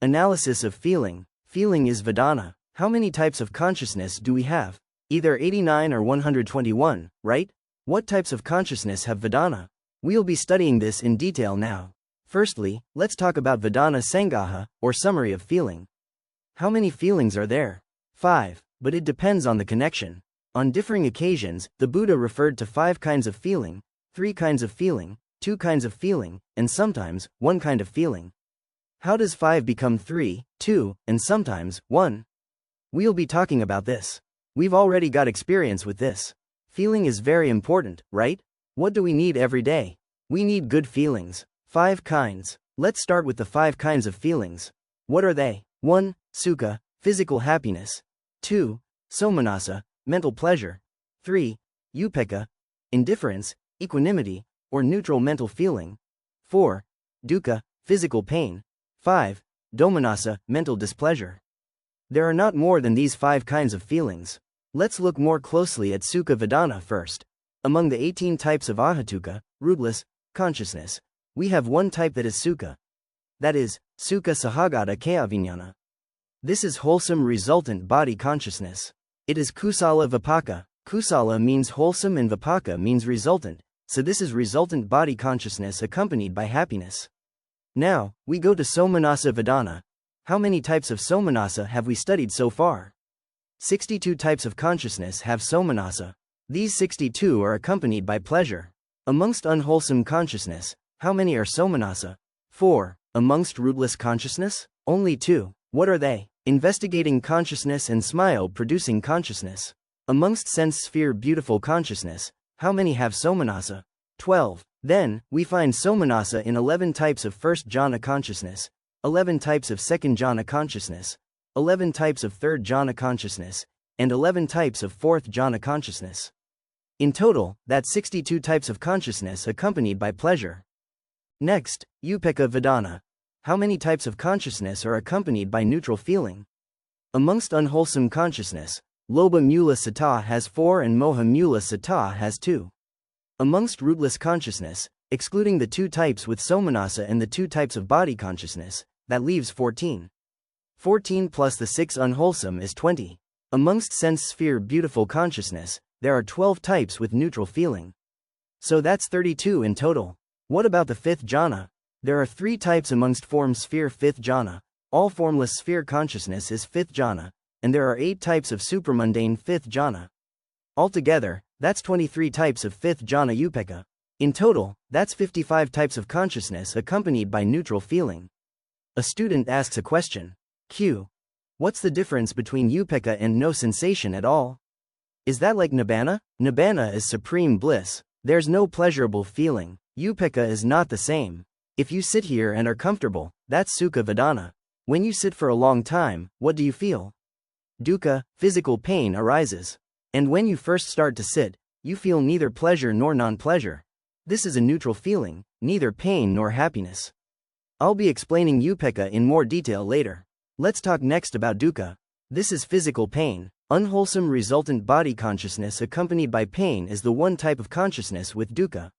Analysis of feeling. Feeling is Vedana. How many types of consciousness do we have? Either 89 or 121, right? What types of consciousness have Vedana? We'll be studying this in detail now. Firstly, let's talk about Vedana Sangaha, or summary of feeling. How many feelings are there? 5, but it depends on the connection. On differing occasions, the Buddha referred to 5 kinds of feeling, 3 kinds of feeling, 2 kinds of feeling, and sometimes 1 kind of feeling. How does 5 become 3, 2, and sometimes 1? We'll be talking about this. We've already got experience with this. Feeling is very important, right? What do we need every day? We need good feelings. 5 kinds. Let's start with the 5 kinds of feelings. What are they? 1. Sukha, physical happiness. 2. Somanasa, mental pleasure. 3. Upekkha, indifference, equanimity, or neutral mental feeling. 4. Dukkha, physical pain. 5. Domanassa, mental displeasure. There are not more than these 5 kinds of feelings. Let's look more closely at Sukha Vedana first. Among the 18 types of Ahatuka, rootless, consciousness, we have one type that is Sukha. That is, Sukha Sahagata Kayavinyana. This is wholesome resultant body consciousness. It is Kusala Vipaka. Kusala means wholesome and Vipaka means resultant, so this is resultant body consciousness accompanied by happiness. Now, we go to Somanasa Vedana. How many types of Somanasa have we studied so far? 62 types of consciousness have Somanasa. These 62 are accompanied by pleasure. Amongst unwholesome consciousness, how many are Somanasa? 4. Amongst rootless consciousness? Only 2. What are they? Investigating consciousness and smile-producing consciousness. Amongst sense sphere beautiful consciousness, how many have Somanasa? 12. Then, we find Somanasa in 11 types of first jhana consciousness, 11 types of second jhana consciousness, 11 types of third jhana consciousness, and 11 types of fourth jhana consciousness. In total, that's 62 types of consciousness accompanied by pleasure. Next, Upekkha Vedana. How many types of consciousness are accompanied by neutral feeling? Amongst unwholesome consciousness, Lobha Mula Sata has 4 and Moha Mula Sata has 2. Amongst rootless consciousness, excluding the 2 types with Somanasa and the 2 types of body consciousness, that leaves 14. 14 plus the 6 unwholesome is 20. Amongst sense sphere beautiful consciousness, there are 12 types with neutral feeling. So that's 32 in total. What about the 5th jhana? There are 3 types amongst form sphere 5th jhana. All formless sphere consciousness is 5th jhana, and there are 8 types of supramundane 5th jhana. Altogether, that's 23 types of 5th jhana upekkha. In total, that's 55 types of consciousness accompanied by neutral feeling. A student asks a question. Q. What's the difference between upekkha and no sensation at all? Is that like nibbana? Nibbana is supreme bliss. There's no pleasurable feeling. Upekkha is not the same. If you sit here and are comfortable, that's Sukha Vedana. When you sit for a long time, what do you feel? Dukkha, physical pain arises. And when you first start to sit, you feel neither pleasure nor non-pleasure. This is a neutral feeling, neither pain nor happiness. I'll be explaining upekkha in more detail later. Let's talk next about dukkha. This is physical pain. Unwholesome resultant body consciousness accompanied by pain is the one type of consciousness with dukkha.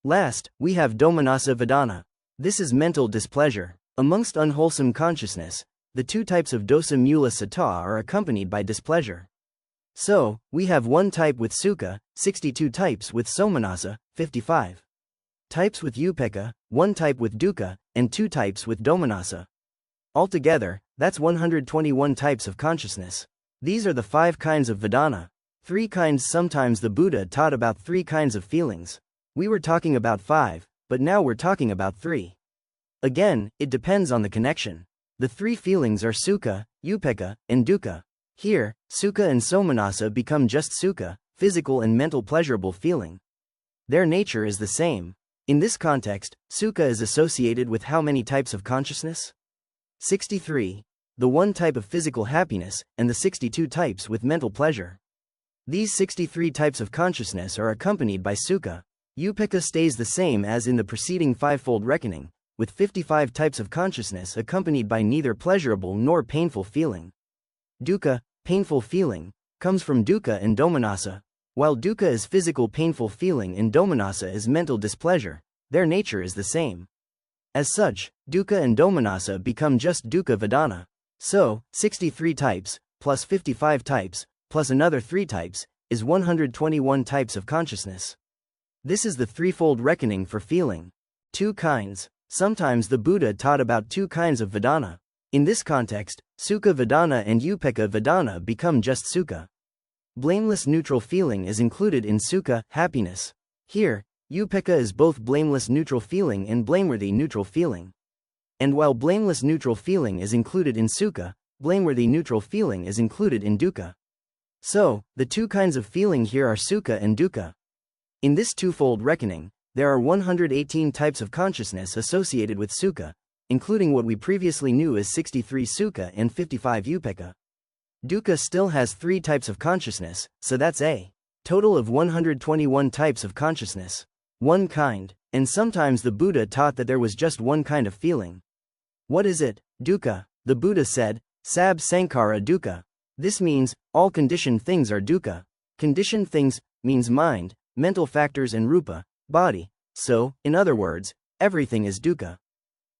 Last, we have domanassa vedana. This is mental displeasure. Amongst unwholesome consciousness, the 2 types of dosa mula sata are accompanied by displeasure. So, we have 1 type with sukha, 62 types with somanasa, 55 types with upekkha, 1 type with dukkha, and 2 types with domanassa. Altogether, that's 121 types of consciousness. These are the 5 kinds of Vedana. 3 kinds. Sometimes the Buddha taught about 3 kinds of feelings. We were talking about 5, but now we're talking about 3. Again, it depends on the connection. The 3 feelings are sukha, upekkha, and dukkha. Here, sukha and somanasa become just sukha, physical and mental pleasurable feeling. Their nature is the same. In this context, sukha is associated with how many types of consciousness? 63. The 1 type of physical happiness, and the 62 types with mental pleasure. These 63 types of consciousness are accompanied by sukha. Upekkha stays the same as in the preceding 5-fold reckoning, with 55 types of consciousness accompanied by neither pleasurable nor painful feeling. Dukkha, painful feeling, comes from dukkha and domanassa. While dukkha is physical painful feeling and domanassa is mental displeasure, their nature is the same. As such, dukkha and domanassa become just dukkha vedana. So, 63 types, plus 55 types, plus another 3 types, is 121 types of consciousness. This is the threefold reckoning for feeling. 2 kinds. Sometimes the Buddha taught about 2 kinds of vedana. In this context, sukha vedana and upekkha vedana become just sukha. Blameless neutral feeling is included in sukha, happiness. Here, upekkha is both blameless neutral feeling and blameworthy neutral feeling. And while blameless neutral feeling is included in sukha, blameworthy neutral feeling is included in dukkha. So, the 2 kinds of feeling here are sukha and dukkha. In this twofold reckoning, there are 118 types of consciousness associated with sukha, including what we previously knew as 63 sukha and 55 upekkha. Dukkha still has 3 types of consciousness, so that's a total of 121 types of consciousness. 1 kind, and sometimes the Buddha taught that there was just one kind of feeling. What is it? Dukkha. The Buddha said, Sab Sankhara dukkha. This means, all conditioned things are dukkha. Conditioned things means mind, mental factors and rupa, body. So, in other words, everything is dukkha.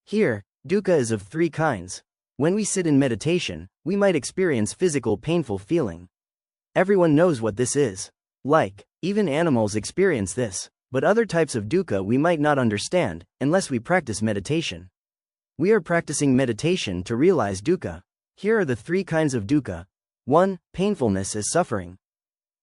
Here, dukkha is of 3 kinds. When we sit in meditation, we might experience physical painful feeling. Everyone knows what this is. Even animals experience this, but other types of dukkha we might not understand, unless we practice meditation. We are practicing meditation to realize dukkha. Here are the 3 kinds of dukkha. 1. Painfulness as suffering.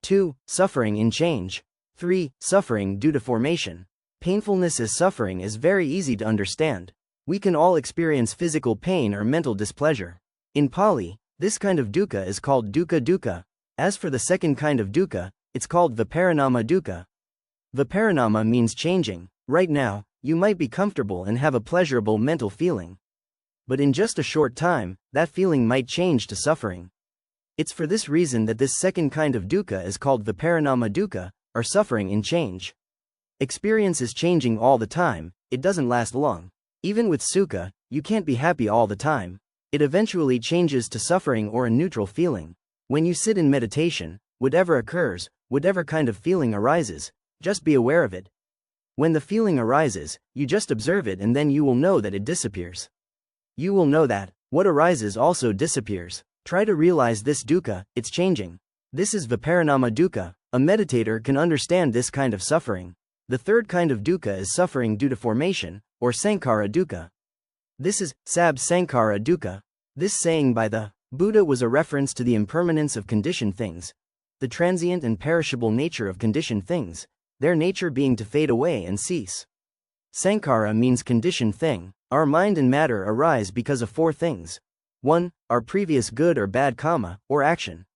2. Suffering in change. 3. Suffering due to formation. Painfulness as suffering is very easy to understand. We can all experience physical pain or mental displeasure. In Pali, this kind of dukkha is called dukkha dukkha. As for the second kind of dukkha, it's called viparinama dukkha. Viparinama means changing. Right now, you might be comfortable and have a pleasurable mental feeling. But in just a short time, that feeling might change to suffering. It's for this reason that this second kind of dukkha is called viparinama dukkha, or suffering in change. Experience is changing all the time, it doesn't last long. Even with sukha, you can't be happy all the time. It eventually changes to suffering or a neutral feeling. When you sit in meditation, whatever occurs, whatever kind of feeling arises, just be aware of it. When the feeling arises, you just observe it and then you will know that it disappears. You will know that what arises also disappears. Try to realize this dukkha, it's changing. This is viparinama dukkha. A meditator can understand this kind of suffering. The third kind of dukkha is suffering due to formation, or sankhara dukkha. This is sab sankhara dukkha. This saying by the Buddha was a reference to the impermanence of conditioned things, the transient and perishable nature of conditioned things, their nature being to fade away and cease. Sankhara means conditioned thing. Our mind and matter arise because of 4 things. 1. Our previous good or bad karma, or action.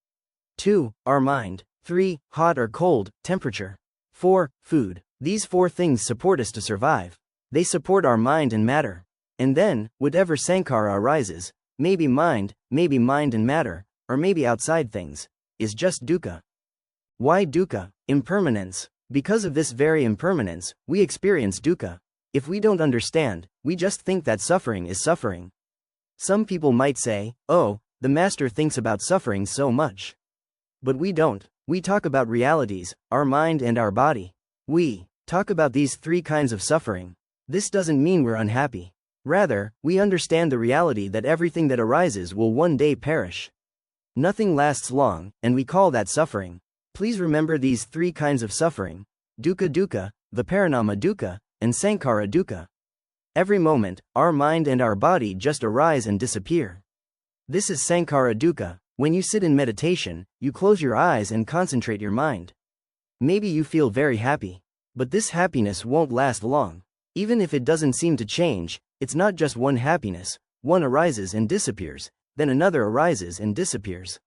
2. Our mind. 3. Hot or cold, temperature. 4. Food. These 4 things support us to survive. They support our mind and matter. And then, whatever sankhara arises, maybe mind and matter, or maybe outside things, is just dukkha. Why dukkha? Impermanence. Because of this very impermanence, we experience dukkha. If we don't understand, we just think that suffering is suffering. Some people might say, oh, the master thinks about suffering so much. But we don't. We talk about realities, our mind and our body. We talk about these 3 kinds of suffering. This doesn't mean we're unhappy. Rather, we understand the reality that everything that arises will one day perish. Nothing lasts long, and we call that suffering. Please remember these 3 kinds of suffering: dukkha dukkha, viparinama dukkha, and sankhara dukkha. Every moment, our mind and our body just arise and disappear. This is sankhara dukkha. When you sit in meditation, you close your eyes and concentrate your mind. Maybe you feel very happy. But this happiness won't last long. Even if it doesn't seem to change, it's not just one happiness. One arises and disappears, then another arises and disappears.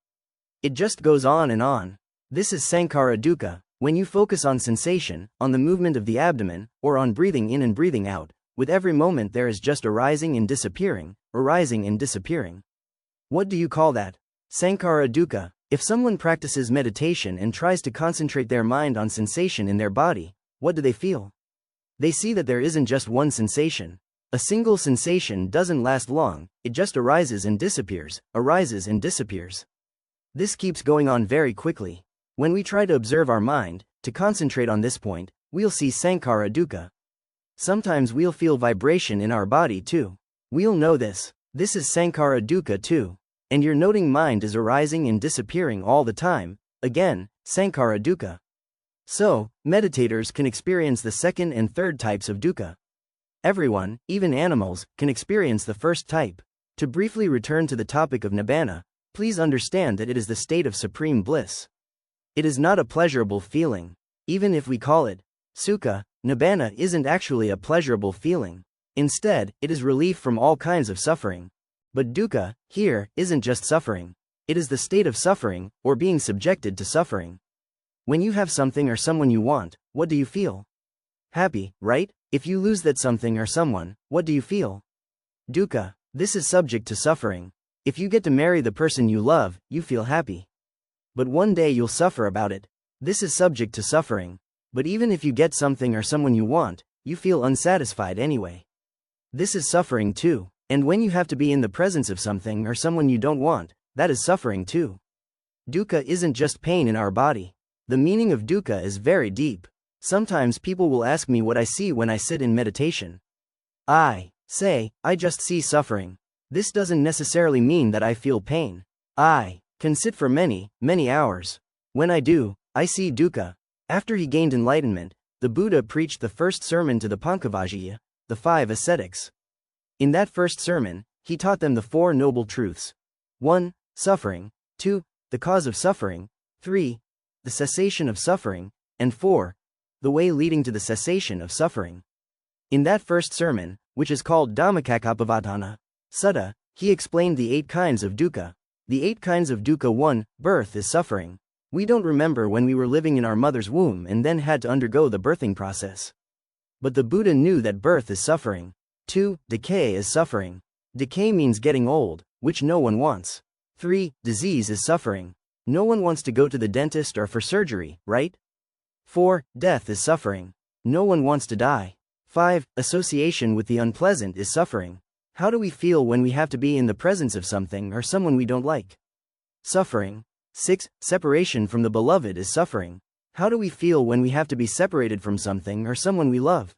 It just goes on and on. This is sankhara dukkha. When you focus on sensation, on the movement of the abdomen, or on breathing in and breathing out, with every moment there is just arising and disappearing, arising and disappearing. What do you call that? Sankhara dukkha. If someone practices meditation and tries to concentrate their mind on sensation in their body, what do they feel? They see that there isn't just one sensation. A single sensation doesn't last long, it just arises and disappears, arises and disappears. This keeps going on very quickly. When we try to observe our mind, to concentrate on this point, we'll see sankhara dukkha. Sometimes we'll feel vibration in our body too. We'll know this. This is Sankhara Dukkha too. And your noting mind is arising and disappearing all the time. Again, Sankhara Dukkha. So, meditators can experience the second and third types of dukkha. Everyone, even animals, can experience the first type. To briefly return to the topic of nibbana, please understand that it is the state of supreme bliss. It is not a pleasurable feeling. Even if we call it sukha, nibbana isn't actually a pleasurable feeling. Instead, it is relief from all kinds of suffering. But dukkha, here, isn't just suffering. It is the state of suffering, or being subjected to suffering. When you have something or someone you want, what do you feel? Happy, right? If you lose that something or someone, what do you feel? Dukkha. This is subject to suffering. If you get to marry the person you love, you feel happy. But one day you'll suffer about it. This is subject to suffering. But even if you get something or someone you want, you feel unsatisfied anyway. This is suffering too. And when you have to be in the presence of something or someone you don't want, that is suffering too. Dukkha isn't just pain in our body. The meaning of dukkha is very deep. Sometimes people will ask me what I see when I sit in meditation. I say, I just see suffering. This doesn't necessarily mean that I feel pain. I can sit for many, many hours. When I do, I see dukkha. After he gained enlightenment, the Buddha preached the first sermon to the Pancavajjiya, the 5 ascetics. In that first sermon, he taught them the 4 noble truths. 1. Suffering. 2. The cause of suffering. 3. The cessation of suffering. And 4. The way leading to the cessation of suffering. In that first sermon, which is called Dhammacakkappavattana Sutta, he explained the 8 kinds of dukkha. The 8 kinds of dukkha. 1. Birth is suffering. We don't remember when we were living in our mother's womb and then had to undergo the birthing process. But the Buddha knew that birth is suffering. 2. Decay is suffering. Decay means getting old, which no one wants. 3. Disease is suffering. No one wants to go to the dentist or for surgery, right? 4. Death is suffering. No one wants to die. 5. Association with the unpleasant is suffering. How do we feel when we have to be in the presence of something or someone we don't like? Suffering. 6. Separation from the beloved is suffering. How do we feel when we have to be separated from something or someone we love?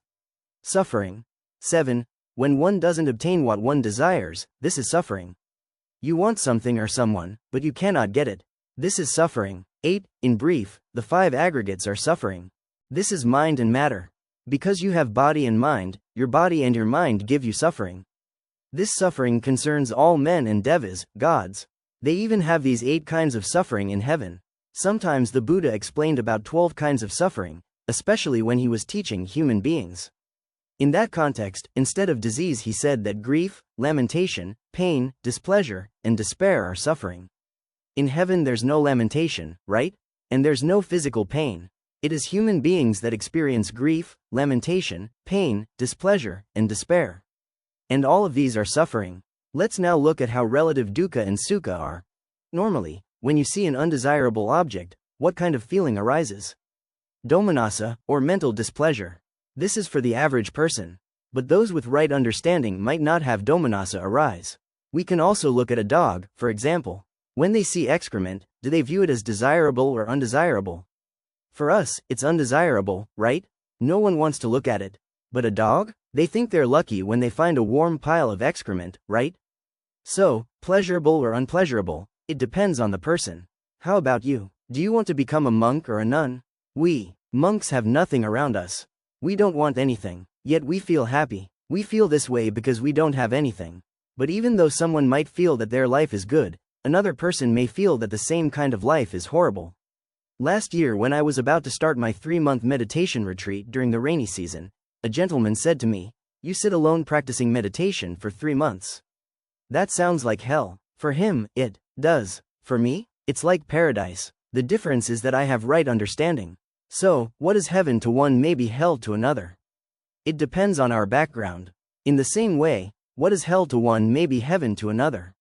Suffering. 7. When one doesn't obtain what one desires, this is suffering. You want something or someone, but you cannot get it. This is suffering. 8. In brief, the 5 aggregates are suffering. This is mind and matter. Because you have body and mind, your body and your mind give you suffering. This suffering concerns all men and devas, gods. They even have these 8 kinds of suffering in heaven. Sometimes the Buddha explained about 12 kinds of suffering, especially when he was teaching human beings. In that context, instead of disease he said that grief, lamentation, pain, displeasure, and despair are suffering. In heaven there's no lamentation, right? And there's no physical pain. It is human beings that experience grief, lamentation, pain, displeasure, and despair. And all of these are suffering. Let's now look at how relative dukkha and sukha are. Normally, when you see an undesirable object, what kind of feeling arises? Domanassa, or mental displeasure. This is for the average person. But those with right understanding might not have domanassa arise. We can also look at a dog, for example. When they see excrement, do they view it as desirable or undesirable? For us, it's undesirable, right? No one wants to look at it. But a dog? They think they're lucky when they find a warm pile of excrement, right? So, pleasurable or unpleasurable, it depends on the person. How about you? Do you want to become a monk or a nun? We, monks, have nothing around us. We don't want anything, yet we feel happy. We feel this way because we don't have anything. But even though someone might feel that their life is good, another person may feel that the same kind of life is horrible. Last year, when I was about to start my 3-month meditation retreat during the rainy season, a gentleman said to me, "You sit alone practicing meditation for 3 months. That sounds like hell." For him, it does. For me, it's like paradise. The difference is that I have right understanding. So, what is heaven to one may be hell to another. It depends on our background. In the same way, what is hell to one may be heaven to another.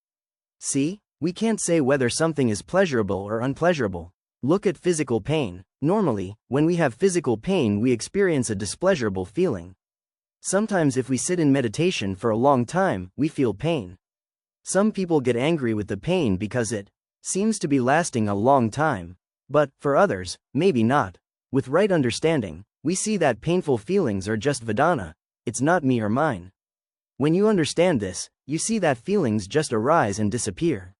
See, we can't say whether something is pleasurable or unpleasurable. Look at physical pain. Normally, when we have physical pain, we experience a displeasurable feeling. Sometimes if we sit in meditation for a long time, we feel pain. Some people get angry with the pain because it seems to be lasting a long time. But, for others, maybe not. With right understanding, we see that painful feelings are just Vedana, it's not me or mine. When you understand this, you see that feelings just arise and disappear.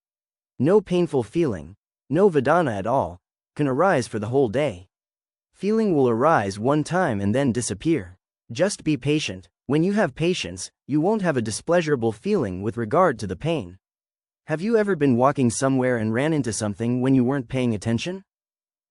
No painful feeling, no Vedana at all, can arise for the whole day. Feeling will arise one time and then disappear. Just be patient. When you have patience, you won't have a displeasurable feeling with regard to the pain. Have you ever been walking somewhere and ran into something when you weren't paying attention?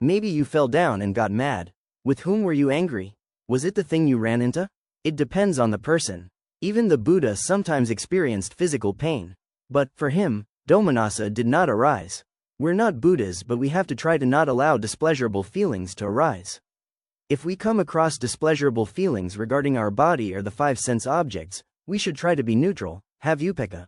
Maybe you fell down and got mad. With whom were you angry? Was it the thing you ran into? It depends on the person. Even the Buddha sometimes experienced physical pain. But, for him, domanassa did not arise. We're not Buddhas, but we have to try to not allow displeasurable feelings to arise. If we come across displeasurable feelings regarding our body or the five sense objects, we should try to be neutral, have upekkha.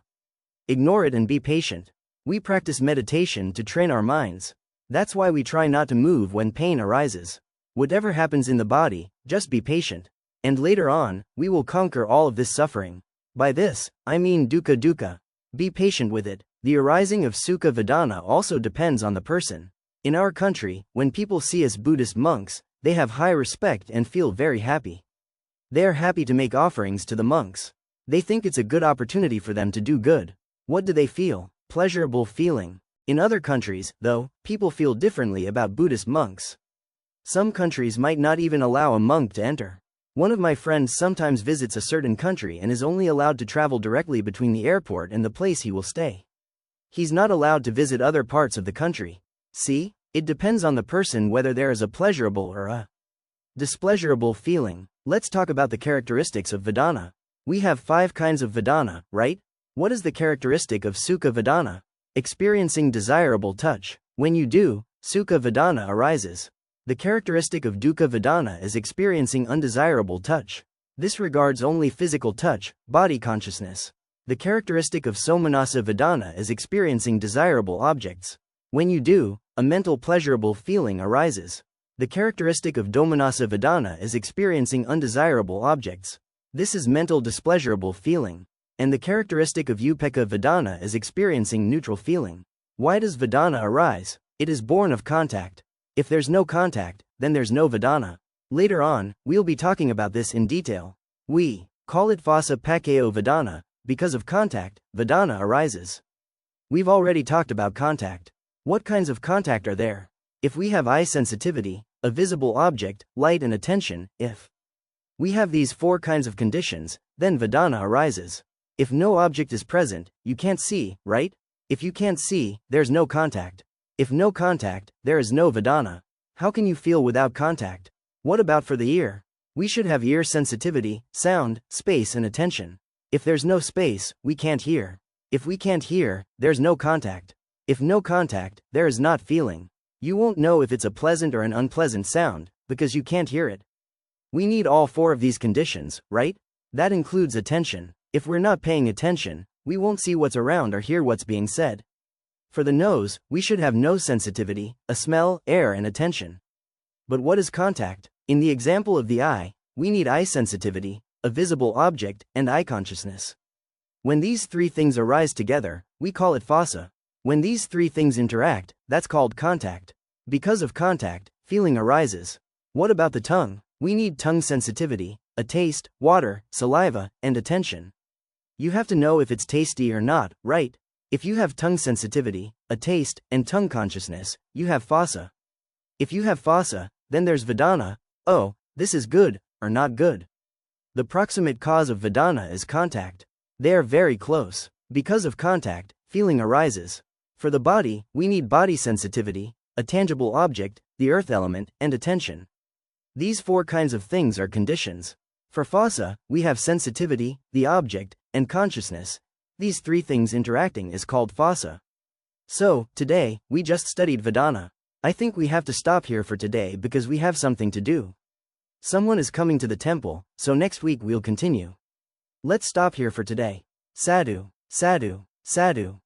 Ignore it and be patient. We practice meditation to train our minds. That's why we try not to move when pain arises. Whatever happens in the body, just be patient. And later on, we will conquer all of this suffering. By this, I mean dukkha. Be patient with it. The arising of sukha vedana also depends on the person. In our country, when people see us Buddhist monks, they have high respect and feel very happy. They are happy to make offerings to the monks. They think it's a good opportunity for them to do good. What do they feel? Pleasurable feeling. In other countries, though, people feel differently about Buddhist monks. Some countries might not even allow a monk to enter. One of my friends sometimes visits a certain country and is only allowed to travel directly between the airport and the place he will stay. He's not allowed to visit other parts of the country. See, it depends on the person whether there is a pleasurable or a displeasurable feeling. Let's talk about the characteristics of Vedana. We have 5 kinds of Vedana, right? What is the characteristic of Sukha Vedana? Experiencing desirable touch. When you do, Sukha Vedana arises. The characteristic of Dukkha Vedana is experiencing undesirable touch. This regards only physical touch, body consciousness. The characteristic of Somanassa Vedana is experiencing desirable objects. When you do, a mental pleasurable feeling arises. The characteristic of Domanassa Vedana is experiencing undesirable objects. This is mental displeasurable feeling. And the characteristic of Upekkha Vedana is experiencing neutral feeling. Why does Vedana arise? It is born of contact. If there's no contact, then there's no Vedana. Later on, we'll be talking about this in detail. We call it Phassa Paccaya Vedana. Because of contact, Vedana arises. We've already talked about contact. What kinds of contact are there? If we have eye sensitivity, a visible object, light and attention, if we have these 4 kinds of conditions, then Vedana arises. If no object is present, you can't see, right? If you can't see, there's no contact. If no contact, there is no Vedana. How can you feel without contact? What about for the ear? We should have ear sensitivity, sound, space and attention. If there's no space, we can't hear. If we can't hear, there's no contact. If no contact, there is not feeling. You won't know if it's a pleasant or an unpleasant sound, because you can't hear it. We need all 4 of these conditions, right? That includes attention. If we're not paying attention, we won't see what's around or hear what's being said. For the nose, we should have nose sensitivity, a smell, air and attention. But what is contact? In the example of the eye, we need eye sensitivity, a visible object, and eye consciousness. When these 3 things arise together, we call it phassa. When these 3 things interact, that's called contact. Because of contact, feeling arises. What about the tongue? We need tongue sensitivity, a taste, water, saliva, and attention. You have to know if it's tasty or not, right? If you have tongue sensitivity, a taste, and tongue consciousness, you have phassa. If you have phassa, then there's Vedana, oh, this is good, or not good. The proximate cause of Vedana is contact. They are very close. Because of contact, feeling arises. For the body, we need body sensitivity, a tangible object, the earth element, and attention. These 4 kinds of things are conditions. For phassa, we have sensitivity, the object, and consciousness. These 3 things interacting is called phassa. So, today, we just studied Vedana. I think we have to stop here for today because we have something to do. Someone is coming to the temple, so next week we'll continue. Let's stop here for today. Sadhu, sadhu, sadhu.